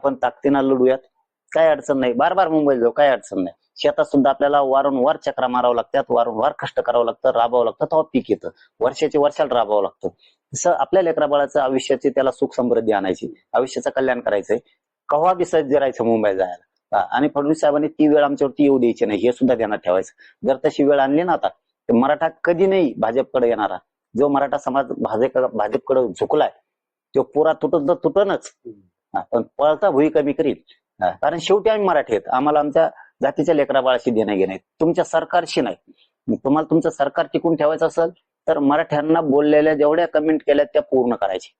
आपण ताकदीनं लढूयात, काय अडचण नाही. बार बार मुंबईला जाऊ, काय अडचण नाही. शेतात सुद्धा आपल्याला वारंवार चक्रा मारावं लागतात, वारंवार कष्ट करावं लागतं, राबावं लागतं, तेव्हा पीक येतं. वर्षाला राबावं लागतं. तसं आपल्या लेकरा बाळाचं आयुष्याची त्याला सुख समृद्धी आणायची, आयुष्याचं कल्याण करायचंय. कव्हा बी सज्ज राहायचं मुंबईला जायला. आणि फडणवीस साहेबांनी ती वेळ आमच्यावरती येऊ द्यायची नाही, हे सुद्धा ध्यानात ठेवायचं. जर तशी वेळ आणली ना आता, तर मराठा कधी नाही भाजपकडे येणारा. जो मराठा समाज भाजपकडे झुकलाय तो पुरा तुटनच, पण पळता भुई कमी करील. कारण शेवटी आम्ही मराठी आहेत, आम्हाला आमच्या जातीच्या लेकरा बाळाशी देणं घेणं, तुमच्या सरकारशी नाही. तुम्हाला तुमचं सरकार टिकून ठेवायचं असेल तर मराठ्यांना बोललेल्या जेवढ्या कमेंट केल्या त्या पूर्ण करायची.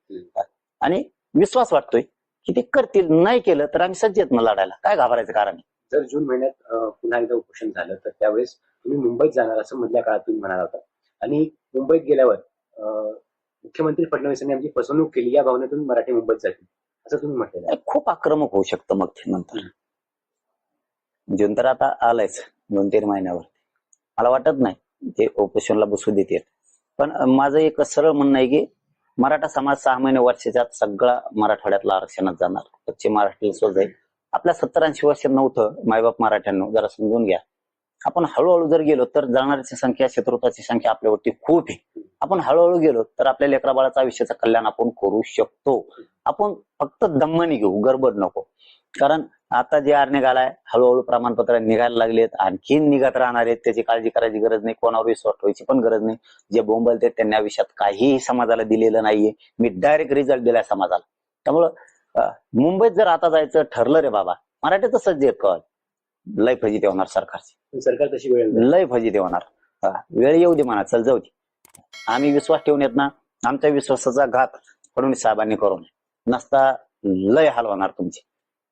आणि विश्वास वाटतोय की ते करतील. नाही केलं तर आम्ही सज्ज आहेत ना लढायला, काय घाबरायचं कारण आहे. जर जून महिन्यात पुन्हा एकदा उपोषण झालं तर त्यावेळेस तुम्ही मुंबईत जाणार असं मधल्या काळात तुम्ही म्हणाला होता. आणि मुंबईत गेल्यावर मुख्यमंत्री फडणवीसांनी आमची फसवणूक केली या भावनेतून मराठी मुंबईत जातील असं तुम्ही म्हटलेलं. खूप आक्रमक होऊ शकतं मग ते नंतर. जून तर आता आलायच 2-3 महिन्यावर. मला वाटत नाही ते उपोषणला बसू देतील. पण माझं एक सरळ म्हणणं आहे की मराठा समाज 6 महिने वर्षाच्या सगळा मराठवाड्यातला आरक्षणात जाणार. पश्चिम महाराष्ट्राला सोड जाईल. आपल्या 70-80 वर्ष नव्हतं मायबाप मराठ्यांनो, जरा समजून घ्या. आपण हळूहळू जर गेलो तर जाणाऱ्याची संख्या, शत्रुताची संख्या आपल्यावरती खूप आहे. आपण हळूहळू गेलो तर आपल्या लेकरा बाळाचं आयुष्याचं कल्याण आपण करू शकतो. आपण फक्त दम्मानी घेऊ, गडबड नको. कारण आता जे आर निघालाय, हळूहळू प्रमाणपत्र निघायला लागलेत, आणखी निघत राहणार आहेत, त्याची काळजी करायची गरज नाही, कोणावर विश्वास ठेवायची पण गरज नाही. जे बोंबलते त्यांनी आयुष्यात काहीही समाजाला दिलेलं नाहीये. मी डायरेक्ट रिझल्ट दिलाय समाजाला. त्यामुळं मुंबईत जर आता जायचं ठरलं रे बाबा, मराठीचं सज्ज आहेत का, लय फजिती होणार सरकारची. सरकार तशी वेळ लय फजिती होणार. वेळ येऊ दे म्हणा, चल जाऊ दे. आम्ही विश्वास ठेवून येत ना, आमच्या विश्वासाचा घात फडणवीस साहेबांनी करू नये, नसता लय हाल होणार तुमची.